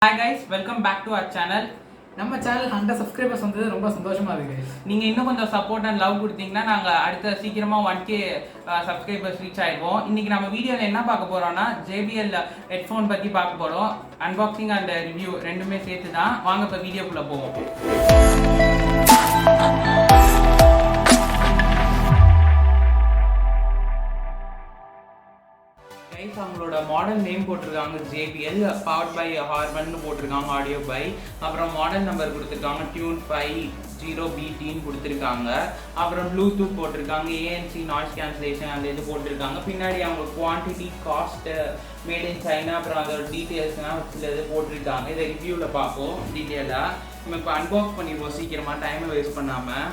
Hi guys, welcome back to our channel. நம்ம channel 100 subscribers வந்து ரொம்ப சந்தோஷமா இருக்கு. நீங்க இன்னும் கொஞ்சம் சப்போர்ட் அண்ட் லவ் கொடுத்தீங்கன்னா நாங்க அடுத்த சீக்கிரமா 1k சப்ஸ்கிரைபர்ஸ் ரீச் ஆயிடுவோம். இன்னைக்கு நம்ம வீடியோல என்ன பார்க்க போறோம்னா JBL ஹெட்ஃபோன் பத்தி பார்க்க போறோம். அன்பாக்சிங் அண்ட் ரிவ்யூ ரெண்டுமே சேர்த்து தான். வாங்க இப்ப வீடியோக்குள்ள போவோம். அவங்களோட மாடல் நேம் போட்டிருக்காங்க JBL பவர்ட் பை ஹார்மன் போட்டிருக்காங்க ஆடியோ பை. அப்புறம் மாடல் நம்பர் கொடுத்துருக்காங்க டியூன் 50BTன்னு கொடுத்துருக்காங்க. அப்புறம் ப்ளூடூத் போட்டிருக்காங்க, ANC நாய்ஸ் கேன்சலேஷன் அந்த இது போட்டிருக்காங்க. பின்னாடி அவங்க quantity, cost, made in China, அப்புறம் அதோட டீட்டெயில்ஸ்லாம் சில இது போட்டிருக்காங்க. இதை ரிவ்யூவில் பார்ப்போம் டீட்டெயிலாக. நம்ம இப்போ அன்பாக்ஸ் பண்ணிடுவோம் சீக்கிரமாக, டைமை வேஸ்ட் பண்ணாமல்.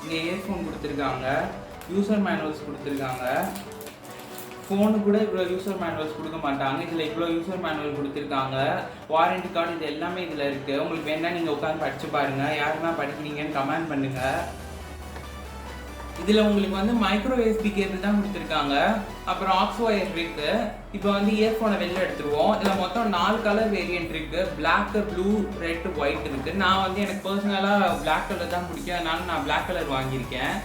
இங்கே இயர்ஃபோன் கொடுத்துருக்காங்க, யூசர் மேனுவல்ஸ் கொடுத்துருக்காங்க. ஃபோனு கூட இவ்வளோ யூசர் மேனுவல்ஸ் கொடுக்க மாட்டாங்க, இதில் இவ்வளோ யூசர் மேனுவல் கொடுத்துருக்காங்க. வாரண்டி கார்டு இது எல்லாமே இதில் இருக்குது. உங்களுக்கு வேணால் நீங்கள் உட்காந்து படித்து பாருங்கள். யாருன்னா படிக்கிறீங்கன்னு கமெண்ட் பண்ணுங்கள். இதில் உங்களுக்கு வந்து மைக்ரோ USB கேபிள் தான் கொடுத்துருக்காங்க. அப்புறம் ஆக்ஸ் ஒயர் இருக்குது. இப்போ வந்து இயர்ஃபோனை வெளில எடுத்துருவோம். இதில் மொத்தம் 4 கலர் வேரியன்ட் இருக்குது. பிளாக், ப்ளூ, ரெட், ஒயிட் இருக்குது. நான் வந்து எனக்கு பர்சனலாக பிளாக் கலர் தான் பிடிக்கும், அதனால நான் பிளாக் கலர் வாங்கியிருக்கேன்.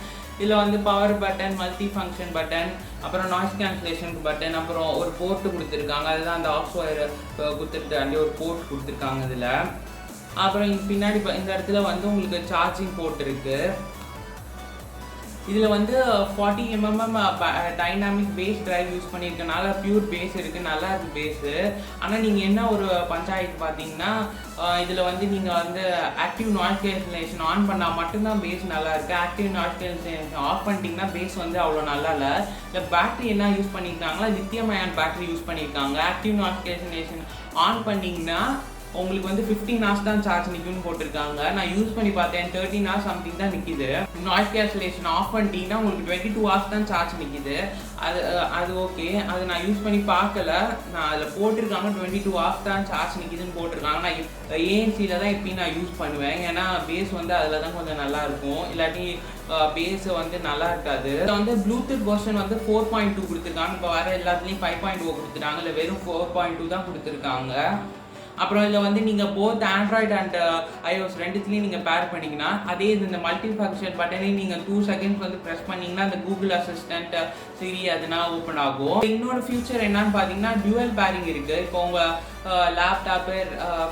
இதில் வந்து power button, multi function button, அப்புறம் நாய்ஸ் கேன்சலேஷனுக்கு பட்டன், அப்புறம் ஒரு போர்ட்டு கொடுத்துருக்காங்க. அதுதான் அந்த ஆக்ஸ் ஒயர் கொடுத்துட்டு ஒரு போர்ட் கொடுத்துருக்காங்க இதில். அப்புறம் பின்னாடி இந்த இடத்துல வந்து உங்களுக்கு சார்ஜிங் போர்ட் இருக்குது. இதில் வந்து 40mm dynamic bass drive use பண்ணியிருக்கனால பியூர் பேஸ் இருக்குது, நல்லா இருக்குது பேஸு. ஆனால் நீங்கள் என்ன ஒரு பஞ்சாயத்து பார்த்தீங்கன்னா, இதில் வந்து நீங்கள் வந்து ஆக்டிவ் நாய்ஸ் கேன்சலேஷன் ஆன் பண்ணால் மட்டும்தான் பேஸ் நல்லா இருக்குது. ஆக்டிவ் நாய்ஸ் கேன்சலேஷன் ஆஃப் பண்ணிட்டீங்கன்னா பேஸ் வந்து அவ்வளோ நல்லா இல்லை. இல்லை பேட்டரி என்ன யூஸ் பண்ணியிருக்காங்களா, லித்தியம் அயான் பேட்டரி யூஸ் பண்ணியிருக்காங்க. ஆக்டிவ் நாய்ஸ் கேன்சலேஷன் ஆன் பண்ணிங்கன்னா உங்களுக்கு வந்து 15 hours தான் சார்ஜ் நிற்கும்னு போட்டிருக்காங்க. நான் யூஸ் பண்ணி பார்த்தேன், 13 hours சம்திங் தான் நிற்கிது. நாய்ஸ் கேன்சலேஷன் ஆஃப் பண்ணிட்டீங்கன்னா உங்களுக்கு 22 hours தான் சார்ஜ் நிற்கிது. அது ஓகே, அது நான் யூஸ் பண்ணி பார்க்கல. நான் அதில் போட்டிருக்காங்க 22 hours தான் சார்ஜ் நிற்கிதுன்னு போட்டிருக்காங்க. நான் ANC தான் எப்பயும் நான் யூஸ் பண்ணுவேன், ஏன்னா பேஸ் வந்து அதில் தான் கொஞ்சம் நல்லாயிருக்கும், இல்லாட்டி பேஸ் வந்து நல்லா இருக்காது. இதில் வந்து ப்ளூடூத் வெர்ஷன் வந்து 4.2 கொடுத்துருக்காங்க. இப்போ வர எல்லாத்துலேயும் 5.0 கொடுத்துட்டாங்க, இல்லை வெறும் 4.2 தான் கொடுத்துருக்காங்க. அப்புறம் இதில் வந்து நீங்கள் போத் ஆண்ட்ராய்டு அண்ட் iOS ரெண்டுத்துலேயும் நீங்கள் பேர் பண்ணிங்கன்னா, அதே இந்த மல்டி ஃபங்க்ஷன் பட்டனையும் நீங்கள் 2 seconds வந்து ப்ரெஸ் பண்ணிங்கன்னா அந்த கூகுள் அசிஸ்டன்ட், சிரி அதெல்லாம் ஓப்பன் ஆகும். இன்னொரு ஃபியூச்சர் என்னன்னு பார்த்தீங்கன்னா டியூவல் பேரிங் இருக்குது. இப்போ உங்கள் லேப்டாப்பு,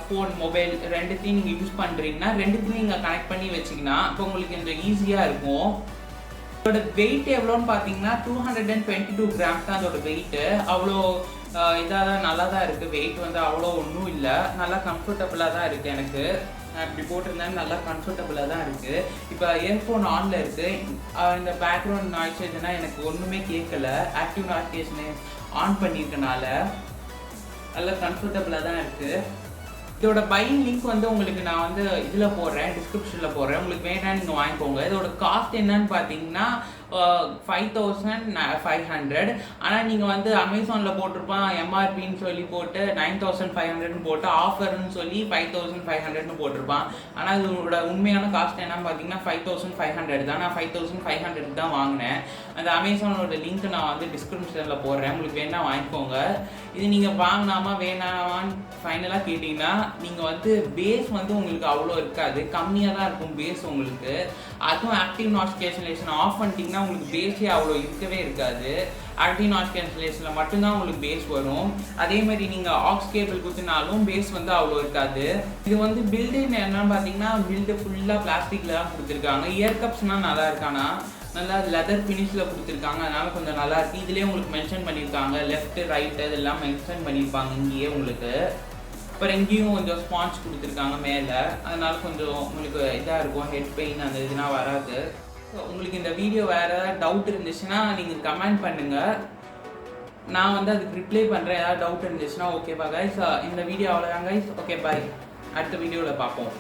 ஃபோன், மொபைல் ரெண்டுத்தையும் நீங்கள் யூஸ் பண்ணுறீங்கன்னா ரெண்டுத்தையும் நீங்கள் கனெக்ட் பண்ணி வச்சிங்கன்னா இப்போ உங்களுக்கு கொஞ்சம் ஈஸியாக இருக்கும். அதோட வெயிட் எவ்வளோன்னு பார்த்தீங்கன்னா 222 grams தான் அதோட வெயிட்டு. அவ்வளோ இதாக தான், நல்லா தான் இருக்குது. வெயிட் வந்து அவ்வளோ ஒன்றும் இல்லை, நல்லா கம்ஃபர்டபுளாக தான் இருக்குது. எனக்கு நான் இப்படி போட்டிருந்தேன், நல்லா கம்ஃபர்டபுளாக தான் இருக்குது. இப்போ இயர்ஃபோன் ஆனில் இருக்குது. இந்த பேக்ரவுண்ட் நாய்ஸ் எதுனா எனக்கு ஒன்றுமே கேட்கல. ஆக்டிவ் நாய்ஸ் ஆன் பண்ணியிருக்கனால நல்லா கம்ஃபர்டபுளாக தான் இருக்குது. இதோட பையிங் லிங்க் வந்து உங்களுக்கு நான் வந்து இதில் போடுறேன், டிஸ்கிரிப்ஷனில் போடுறேன். உங்களுக்கு வேணா நீங்கள் வாங்கிக்கோங்க. இதோட காஸ்ட் என்னன்னு பார்த்தீங்கன்னா 5500. ஆனால் நீங்கள் வந்து அமேசானில் போட்டிருப்பான் MRPன்னு சொல்லி போட்டு 9500ன்னு போட்டு ஆஃபர்னு சொல்லி 5500ன்னு போட்டிருப்பான். ஆனால் இதோட உண்மையான காஸ்ட் என்னன்னு பார்த்தீங்கன்னா 5500 தான். நான் 5500 தான் வாங்கினேன். அந்த அமேசானோட லிங்க் நான் வந்து டிஸ்கிரிப்ஷனில் போடுறேன், உங்களுக்கு வேணா வாங்கிக்கோங்க. இது நீங்கள் வாங்கினாமா வேணாமான்னு ஃபைனலாக கேட்டிங்கன்னா, நீங்கள் வந்து பேஸ் வந்து உங்களுக்கு அவ்வளோ இருக்காது, கம்மியாக தான் இருக்கும் பேஸ் உங்களுக்கு. அதுவும் ஆக்டிவ் நாய்ஸ் கேன்சலேஷன் ஆஃப் பண்ணிட்டீங்கன்னா உங்களுக்கு பேஸே அவ்வளோ இருக்கவே இருக்காது. ஆக்டிவ் நாய்ஸ் கேன்சலேஷனில் மட்டும்தான் உங்களுக்கு பேஸ் வரும். அதே மாதிரி நீங்கள் ஆக்ஸ் கேபிள் குத்தினாலும் பேஸ் வந்து அவ்வளோ இருக்காது. இது வந்து பில்டு என்னன்னு பார்த்தீங்கன்னா, பில்டு ஃபுல்லாக பிளாஸ்டிக்கில் தான் கொடுத்துருக்காங்க. இயர்கப்ஸ்னால் நல்லா இருக்கானா, நல்லா லெதர் ஃபினிஷில் கொடுத்துருக்காங்க, அதனால கொஞ்சம் நல்லா இருக்குது. இதுலேயே உங்களுக்கு மென்ஷன் பண்ணியிருக்காங்க, லெஃப்ட் ரைட்டு இதெல்லாம் மென்ஷன் பண்ணியிருப்பாங்க இங்கேயே உங்களுக்கு. அப்புறம் எங்கேயும் கொஞ்சம் ஸ்பான்ச் கொடுத்துருக்காங்க மேலே, அதனால கொஞ்சம் உங்களுக்கு இதாக இருக்கும், ஹெட் பெயின் அந்த இதெல்லாம் வராது. ஸோ உங்களுக்கு இந்த வீடியோ வேறு ஏதாவது டவுட் இருந்துச்சுன்னா நீங்கள் கமெண்ட் பண்ணுங்கள், நான் வந்து அதுக்கு ரிப்ளை பண்ணுறேன். ஏதாவது டவுட் இருந்துச்சுன்னா. ஓகேவா கைஸ், இந்த வீடியோ அவ்வளோதான் கைஸ். ஓகே பாய், அடுத்த வீடியோவில் பார்ப்போம்.